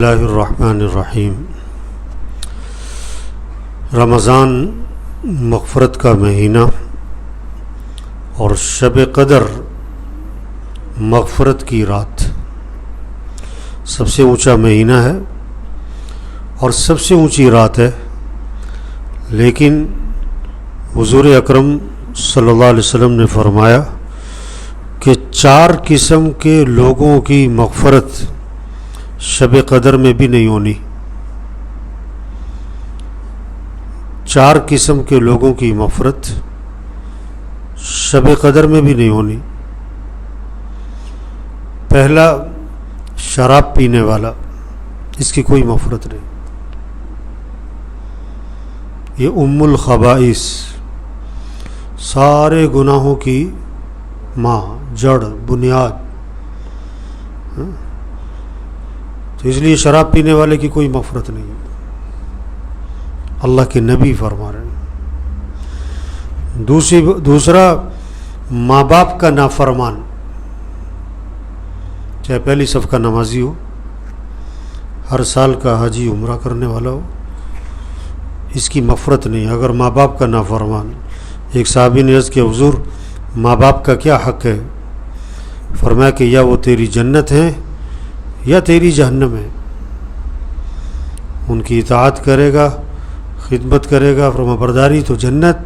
اللہ الرحمن الرحیم۔ رمضان مغفرت کا مہینہ اور شب قدر مغفرت کی رات سب سے اونچا مہینہ ہے اور سب سے اونچی رات ہے، لیکن حضور اکرم صلی اللہ علیہ وسلم نے فرمایا کہ 4 قسم کے لوگوں کی مغفرت شب قدر میں بھی نہیں ہونی۔ 4 قسم کے لوگوں کی مغفرت شب قدر میں بھی نہیں ہونی۔ پہلا، شراب پینے والا، اس کی کوئی مغفرت نہیں، یہ ام الخبائث، سارے گناہوں کی ماں، جڑ، بنیاد، تو اس لیے شراب پینے والے کی کوئی مغفرت نہیں ہے، اللہ کے نبی فرما رہے ہیں۔ دوسرا، ماں باپ کا نافرمان، چاہے پہلی صف کا نمازی ہو، ہر سال کا حجی عمرہ کرنے والا ہو، اس کی مغفرت نہیں ہے اگر ماں باپ کا نافرمان۔ ایک صحابی نے عرض کیا، حضور ماں باپ کا کیا حق ہے؟ فرمایا کہ یا وہ تیری جنت ہیں یا تیری جہنم ہے، ان کی اطاعت کرے گا، خدمت کرے گا، فرمانبرداری تو جنت،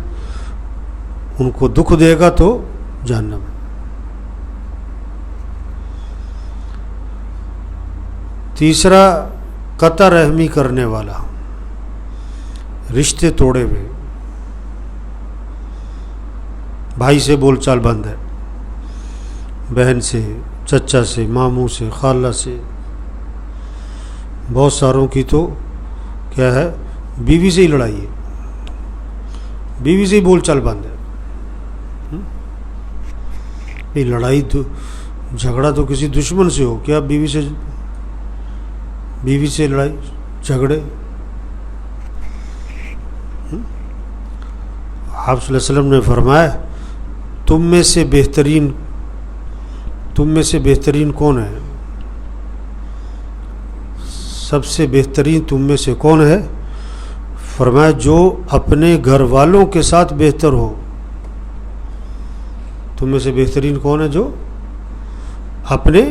ان کو دکھ دے گا تو جہنم۔ تیسرا، قطع رحمی کرنے والا، رشتے توڑے ہوئے، بھائی سے بول چال بند ہے، بہن سے، چچا سے، ماموں سے، خالہ سے، بہت ساروں کی تو کیا ہے، بیوی سے ہی لڑائی ہے، بیوی سے ہی بول چال بند ہے۔ یہ لڑائی تو جھگڑا تو کسی دشمن سے ہو، کیا بیوی سے لڑائی جھگڑے؟ آپ صلی اللہ علیہ وسلم نے فرمایا، تم میں سے بہترین کون ہے؟ سب سے بہترین تم میں سے کون ہے؟ فرمایا جو اپنے گھر والوں کے ساتھ بہتر ہو۔ تم میں سے بہترین کون ہے؟ جو اپنے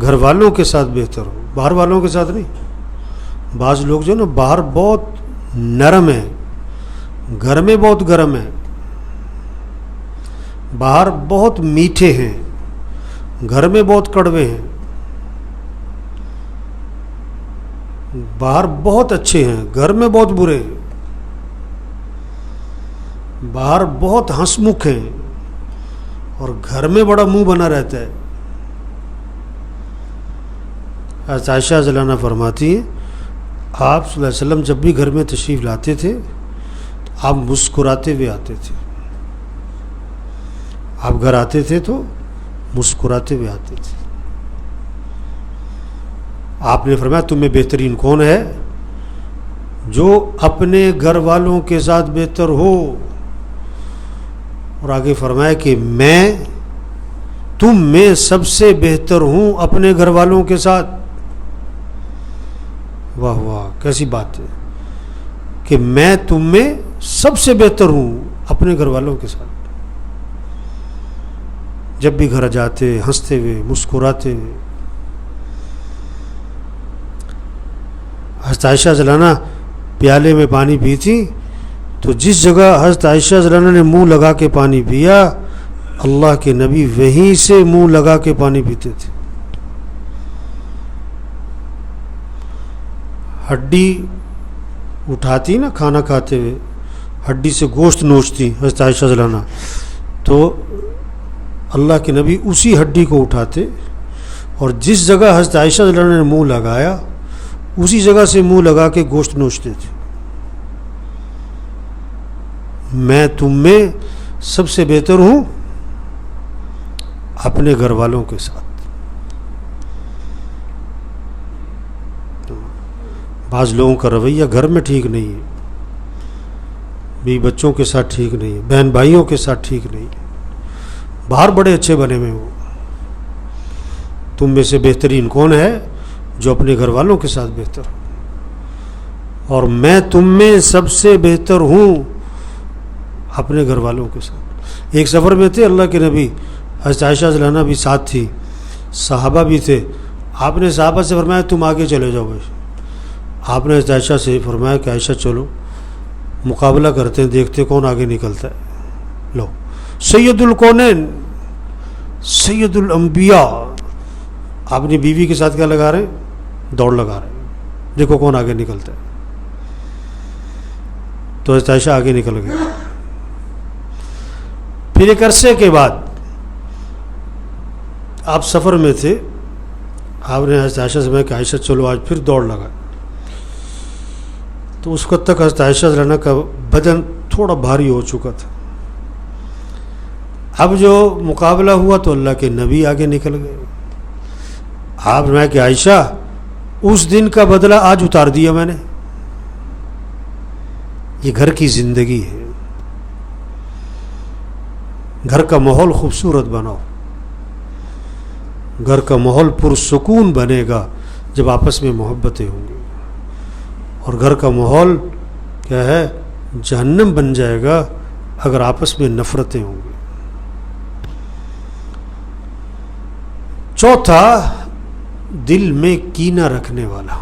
گھر والوں کے ساتھ بہتر ہو، باہر والوں کے ساتھ نہیں۔ بعض لوگ جو نا باہر بہت نرم ہیں، گھر میں بہت گرم ہیں، باہر بہت میٹھے ہیں، گھر میں بہت کڑوے ہیں، باہر بہت اچھے ہیں، گھر میں بہت برے ہیں، باہر بہت ہنس مکھ ہیں اور گھر میں بڑا منہ بنا رہتا ہے۔ حضرت عائشہ رضی اللہ عنہا فرماتی ہیں، آپ صلی اللہ علیہ وسلم جب بھی گھر میں تشریف لاتے تھے تو آپ مسکراتے ہوئے آتے تھے، آپ گھر آتے تھے تو مسکراتے ہوئے آتے تھے۔ آپ نے فرمایا تم میں بہترین کون ہے؟ جو اپنے گھر والوں کے ساتھ بہتر ہو، اور آگے فرمایا کہ میں تم میں سب سے بہتر ہوں اپنے گھر والوں کے ساتھ۔ واہ واہ، کیسی بات ہے کہ میں تم میں سب سے بہتر ہوں اپنے گھر والوں کے ساتھ۔ جب بھی گھر جاتے ہنستے ہوئے، مسکراتے ہوئے۔ حضرت عائشہ رضی اللہ عنہا پیالے میں پانی پیتی تو جس جگہ حضرت عائشہ رضی اللہ عنہا نے منہ لگا کے پانی پیا، اللہ کے نبی وہیں سے منہ لگا کے پانی پیتے تھے۔ ہڈی اٹھاتی نا کھانا کھاتے ہوئے، ہڈی سے گوشت نوچتی حضرت عائشہ رضی اللہ عنہا، تو اللہ کے نبی اسی ہڈی کو اٹھاتے اور جس جگہ حضرت عائشہ رضی اللہ عنہا نے منہ لگایا اسی جگہ سے منہ لگا کے گوشت نوچتے تھے۔ میں تم میں سب سے بہتر ہوں اپنے گھر والوں کے ساتھ۔ بعض لوگوں کا رویہ گھر میں ٹھیک نہیں ہے، بیوی بچوں کے ساتھ ٹھیک نہیں ہے، بہن بھائیوں کے ساتھ ٹھیک نہیں ہے، باہر بڑے اچھے بنے ہوئے ہوں۔ تم میں سے بہترین کون ہے جو اپنے گھر والوں کے ساتھ بہتر ہو، اور میں تم میں سب سے بہتر ہوں اپنے گھر والوں کے ساتھ۔ ایک سفر میں تھے اللہ کے نبی، حضرت عائشہ رضی اللہ عنہا بھی ساتھ تھی، صحابہ بھی تھے۔ آپ نے صحابہ سے فرمایا تم آگے چلے جاؤ بھائی۔ آپ نے حضرت عائشہ سے فرمایا کہ عائشہ چلو مقابلہ کرتے ہیں، دیکھتے کون آگے نکلتا ہے۔ لو سید الکونین، سید الانبیاء، اپنی بیوی کے ساتھ کیا لگا رہے ہیں؟ دوڑ لگا رہے ہیں، دیکھو کون آگے نکلتا ہے۔ تو حضرت عائشہ آگے نکل گئے۔ پھر ایک عرصے کے بعد آپ سفر میں تھے، آپ نے حضرت عائشہ سے کہا کہ عائشہ چلو آج پھر دوڑ لگا۔ تو اس وقت تک حضرت عائشہ رضی اللہ عنہا کا بدن تھوڑا بھاری ہو چکا تھا۔ اب جو مقابلہ ہوا تو اللہ کے نبی آگے نکل گئے۔ آپ نے کہا کہ عائشہ اس دن کا بدلہ آج اتار دیا میں نے۔ یہ گھر کی زندگی ہے، گھر کا ماحول خوبصورت بناؤ، گھر کا ماحول پرسکون بنے گا جب آپس میں محبتیں ہوں گی، اور گھر کا ماحول کیا ہے؟ جہنم بن جائے گا اگر آپس میں نفرتیں ہوں گی۔ چوتھا، دل میں کینہ رکھنے والا،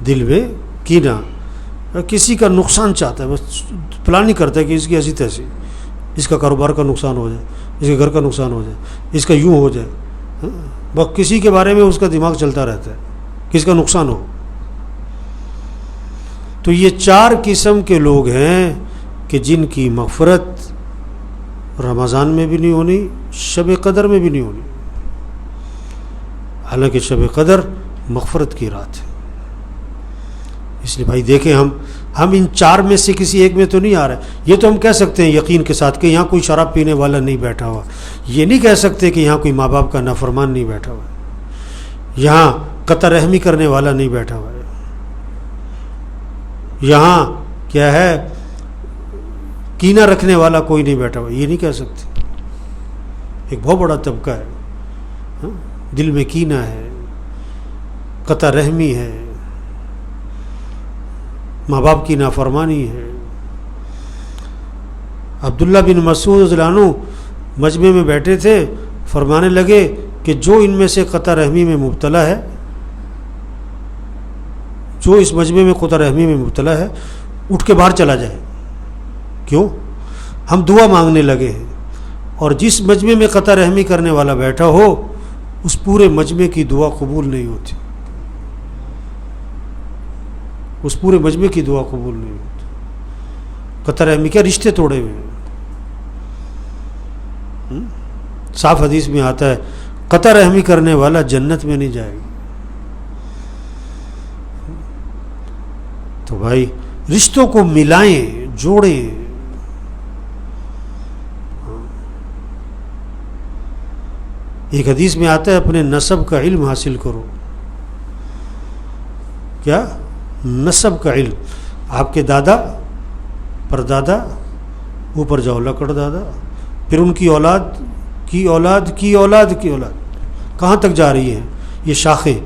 دل میں کینہ، کسی کا نقصان چاہتا ہے، بس پلاننگ کرتا ہے کہ اس کی ایسی تیسی، اس کا کاروبار کا نقصان ہو جائے، اس کے گھر کا نقصان ہو جائے، اس کا یوں ہو جائے، بس کسی کے بارے میں اس کا دماغ چلتا رہتا ہے، کس کا نقصان ہو۔ تو یہ 4 قسم کے لوگ ہیں کہ جن کی مغفرت رمضان میں بھی نہیں ہونی، شب قدر میں بھی نہیں ہونی، حالانکہ شب قدر مغفرت کی رات ہے۔ اس لیے بھائی دیکھیں، ہم ان 4 میں سے کسی ایک میں تو نہیں آ رہے۔ یہ تو ہم کہہ سکتے ہیں یقین کے ساتھ کہ یہاں کوئی شراب پینے والا نہیں بیٹھا ہوا، یہ نہیں کہہ سکتے کہ یہاں کوئی ماں باپ کا نافرمان نہیں بیٹھا ہوا ہے، یہاں قطع رحمی کرنے والا نہیں بیٹھا ہوا ہے، یہاں کیا ہے کینہ رکھنے والا کوئی نہیں بیٹھا ہوا، یہ نہیں کہہ سکتے۔ ایک بہت بڑا طبقہ ہے، دل میں کینہ ہے، قطع رحمی ہے، ماں باپ کی نافرمانی ہے۔ عبداللہ بن مسعود رضی اللہ عنہ مجمع میں بیٹھے تھے، فرمانے لگے کہ جو ان میں سے قطع رحمی میں مبتلا ہے، جو اس مجمع میں قطع رحمی میں مبتلا ہے، اٹھ کے باہر چلا جائے۔ کیوں؟ ہم دعا مانگنے لگے ہیں، اور جس مجمع میں قطع رحمی کرنے والا بیٹھا ہو اس پورے مجمع کی دعا قبول نہیں ہوتی، اس پورے مجمع کی دعا قبول نہیں ہوتی۔ قطع رحمی کیا رشتے توڑے ہوئے ہیں۔ صاف حدیث میں آتا ہے قطع رحمی کرنے والا جنت میں نہیں جائے گا۔ تو بھائی رشتوں کو ملائیں، جوڑیں۔ ایک حدیث میں آتا ہے اپنے نسب کا علم حاصل کرو۔ کیا؟ نسب کا علم۔ آپ کے دادا، پردادا، اوپر جاؤ لکڑ دادا، پھر ان کی اولاد کی اولاد کی اولاد کی اولاد، کہاں تک جا رہی ہے یہ شاخیں؟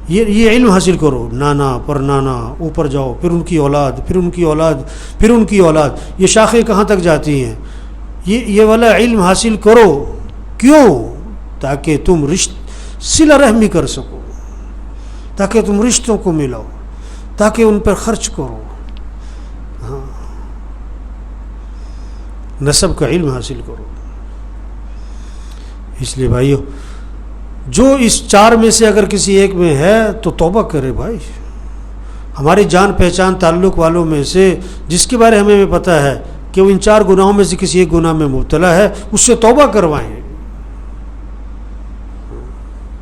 یہ علم حاصل کرو، نانا پر نانا، اوپر جاؤ، پھر ان کی اولاد، پھر ان کی اولاد، پھر ان کی اولاد، یہ شاخیں کہاں تک جاتی ہیں؟ یہ والا علم حاصل کرو۔ کیوں؟ تاکہ تم صلہ رحمی کر سکو، تاکہ تم رشتوں کو ملاؤ، تاکہ ان پر خرچ کرو۔ ہاں، نسب کا علم حاصل کرو۔ اس لیے بھائیو، جو اس 4 میں سے اگر کسی ایک میں ہے تو توبہ کرے بھائی۔ ہماری جان پہچان تعلق والوں میں سے جس کے بارے ہمیں پتہ ہے کہ وہ ان 4 گناہوں میں سے کسی ایک گناہ میں مبتلا ہے، اس سے توبہ کروائیں،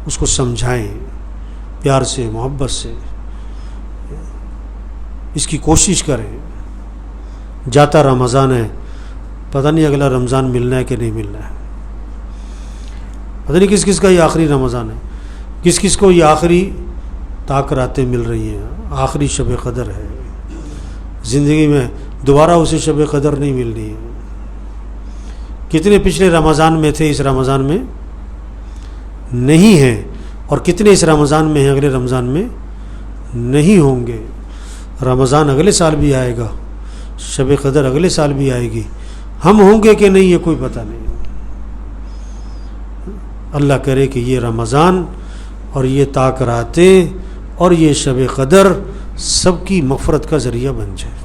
اس کو سمجھائیں پیار سے، محبت سے، اس کی کوشش کریں۔ جاتا رمضان ہے، پتہ نہیں اگلا رمضان ملنا ہے کہ نہیں ملنا ہے، پتہ نہیں کس کس کا یہ آخری رمضان ہے، کس کس کو یہ آخری تاکراتیں مل رہی ہیں، آخری شب قدر ہے، زندگی میں دوبارہ اسے شب قدر نہیں ملنی ہے۔ کتنے پچھلے رمضان میں تھے، اس رمضان میں نہیں ہیں، اور کتنے اس رمضان میں ہیں اگلے رمضان میں نہیں ہوں گے. رمضان اگلے سال بھی آئے گا, شب قدر اگلے سال بھی آئے گی, ہم ہوں گے کہ نہیں یہ کوئی پتہ نہیں. اللہ کرے کہ یہ رمضان اور یہ تاکراتیں اور یہ شب قدر سب کی مغفرت کا ذریعہ بن جائے.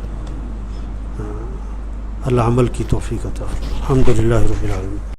اللہ عمل کی توفیق عطا. الحمدللہ رب العالمین.